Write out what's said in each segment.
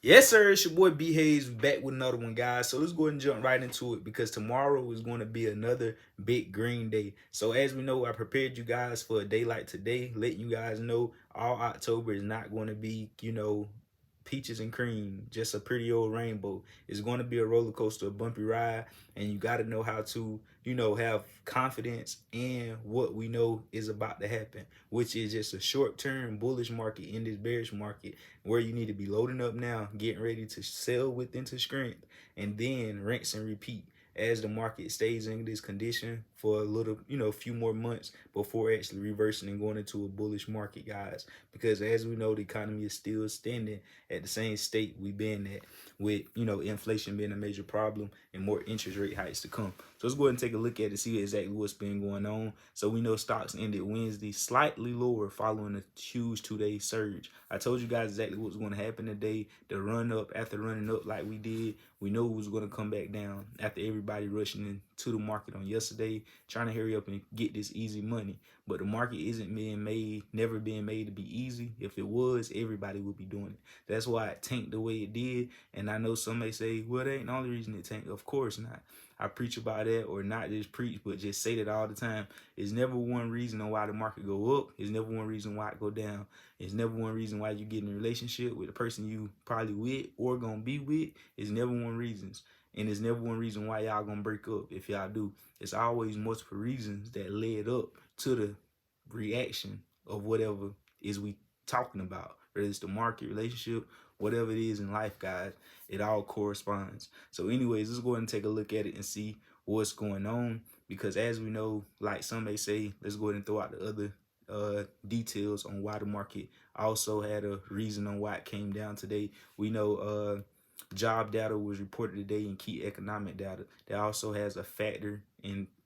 Yes, sir. It's your boy B Hayes back with another one, guys. So let's go ahead and jump right into it because tomorrow is going to be another big green day. So as we know, I prepared you guys for a day like today, letting you guys know all October is not going to be, peaches and cream, just a pretty old rainbow. It's going to be a roller coaster, a bumpy ride, and you got to know how to, have confidence in what we know is about to happen, which is just a short-term bullish market in this bearish market where you need to be loading up now, getting ready to sell with into strength, and then rinse and repeat as the market stays in this condition for a little, a few more months before actually reversing and going into a bullish market, guys. Because as we know, the economy is still standing at the same state we've been at, with inflation being a major problem and more interest rate hikes to come. So let's go ahead and take a look at it, see exactly what's been going on. So we know stocks ended Wednesday slightly lower following a huge 2-day surge. I told you guys exactly what was going to happen today. The run up, after running up like we did, we know it was going to come back down after everybody rushing into the market on yesterday, trying to hurry up and get this easy money. But the market isn't being made, never being made to be easy. If it was, everybody would be doing it. That's why it tanked the way it did. And I know some may say, well, that ain't the only reason it tanked. Of course not. I preach about that, or not just preach, but just say that all the time. It's never one reason on why the market go up. It's never one reason why it go down. It's never one reason why you get in a relationship with the person you probably with or gonna be with. It's never one reason. And it's never one reason why y'all gonna break up if y'all do. It's always multiple reasons that led up to the reaction of whatever is we talking about. Whether it's the market, relationship, whatever it is in life, guys, it all corresponds. So anyways, let's go ahead and take a look at it and see what's going on. Because as we know, like some may say, let's go ahead and throw out the other details on why the market also had a reason on why it came down today. We know job data was reported today and key economic data that also has a factor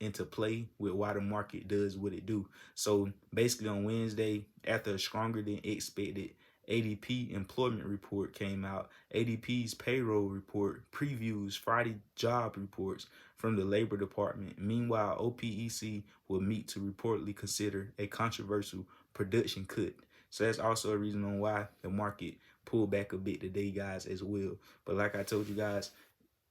into play with why the market does what it do. So basically on Wednesday, after a stronger than expected ADP employment report came out, ADP's payroll report previews Friday job reports from the Labor Department. Meanwhile, OPEC will meet to reportedly consider a controversial production cut. So that's also a reason on why the market pulled back a bit today, guys, as well. But like I told you guys,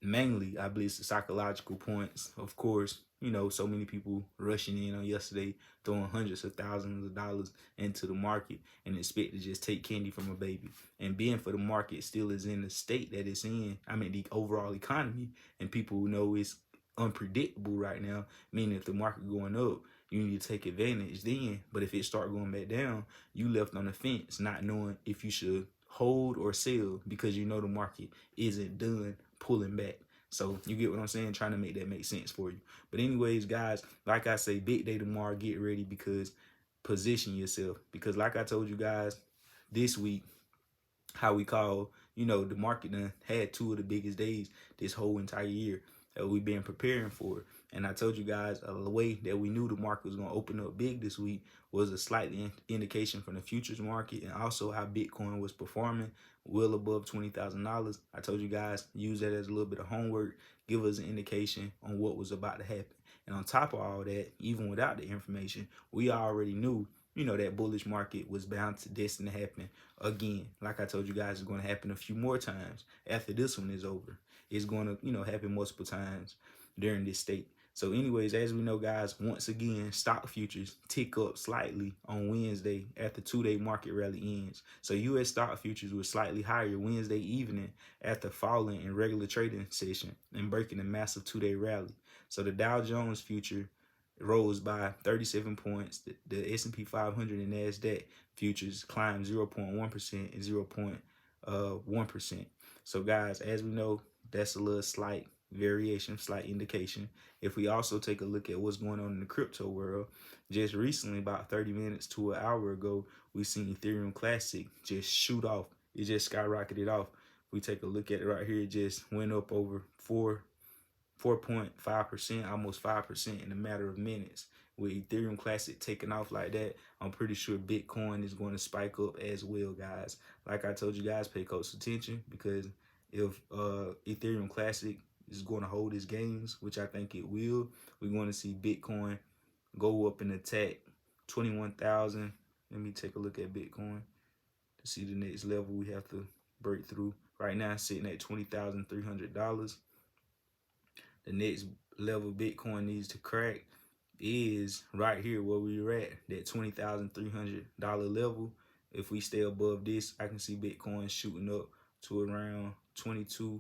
mainly I believe it's the psychological points. Of course, so many people rushing in on yesterday, throwing hundreds of thousands of dollars into the market and expect to just take candy from a baby. And being for the market still is in the state that it's in, I mean the overall economy, and people know it's unpredictable right now, meaning if the market going up, you need to take advantage then. But if it start going back down, you left on the fence not knowing if you should hold or sell because the market isn't done pulling back. So you get what I'm saying? Trying to make that make sense for you. But anyways, guys, like I say, big day tomorrow. Get ready because position yourself. Because like I told you guys this week, how we call, the market done had two of the biggest days this whole entire year that we've been preparing for. And I told you guys a way that we knew the market was going to open up big this week was a slight indication from the futures market and also how Bitcoin was performing well above $20,000. I told you guys use that as a little bit of homework, give us an indication on what was about to happen. And on top of all that, even without the information, we already knew that bullish market was bound to destined to happen again. Like I told you guys, it's going to happen a few more times after this one is over. It's going to, happen multiple times during this state. So anyways, as we know, guys, once again, stock futures tick up slightly on Wednesday after 2-day market rally ends. So U.S. stock futures were slightly higher Wednesday evening after falling in regular trading session and breaking a massive 2-day rally. So the Dow Jones future rose by 37 points. The S&P 500 and NASDAQ futures climbed 0.1% and 0.1%. So guys, as we know, that's a little slight variation, slight indication. If we also take a look at what's going on in the crypto world, just recently, about 30 minutes to an hour ago, we seen Ethereum Classic just shoot off. It just skyrocketed off. If we take a look at it right here, it just went up over 4.5%, almost 5% in a matter of minutes. With Ethereum Classic taking off like that, I'm pretty sure Bitcoin is going to spike up as well, guys. Like I told you guys, pay close attention because if Ethereum Classic is going to hold its gains, which I think it will, we're going to see Bitcoin go up and attack 21,000. Let me take a look at Bitcoin to see the next level we have to break through. right now sitting at $20,300. The next level Bitcoin needs to crack is right here where we're at, that $20,300 level. If we stay above this, I can see Bitcoin shooting up to around 22,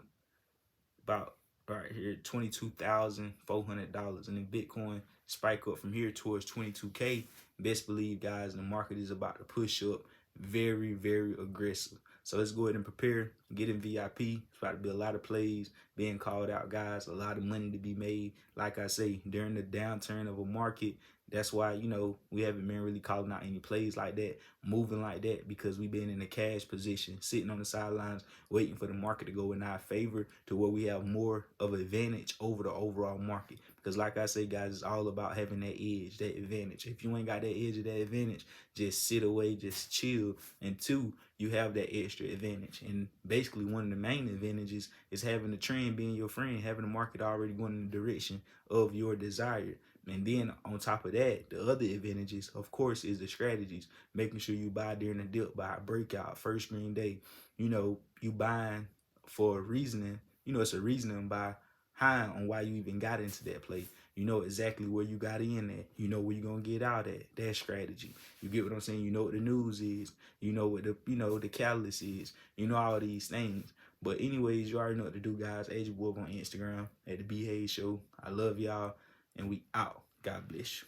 about right here, $22,400. And then Bitcoin spike up from here towards 22K. Best believe, guys, the market is about to push up very, very aggressive. So let's go ahead and prepare, get in VIP. It's about to be a lot of plays being called out, guys. A lot of money to be made. Like I say, during the downturn of a market, that's why, you know, we haven't been really calling out any plays like that, moving like that, because we've been in a cash position, sitting on the sidelines, waiting for the market to go in our favor to where we have more of an advantage over the overall market. Because like I say, guys, it's all about having that edge, that advantage. If you ain't got that edge or that advantage, just sit away, just chill. And two, you have that extra advantage. And basically one of the main advantages is having the trend being your friend, having the market already going in the direction of your desire. And then on top of that, the other advantages, of course, is the strategies. Making sure you buy during the dip, buy a breakout, first green day. You know, you buying for a reasoning. You know, it's a reasoning by high on why you even got into that play. You know exactly where you got in at. You know where you're gonna get out at. That strategy. You get what I'm saying? You know what the news is. You know what the catalyst is. You know all these things. But anyways, you already know what to do, guys. Add your boy on Instagram at the B Hayes Show. I love y'all, and we out. God bless you.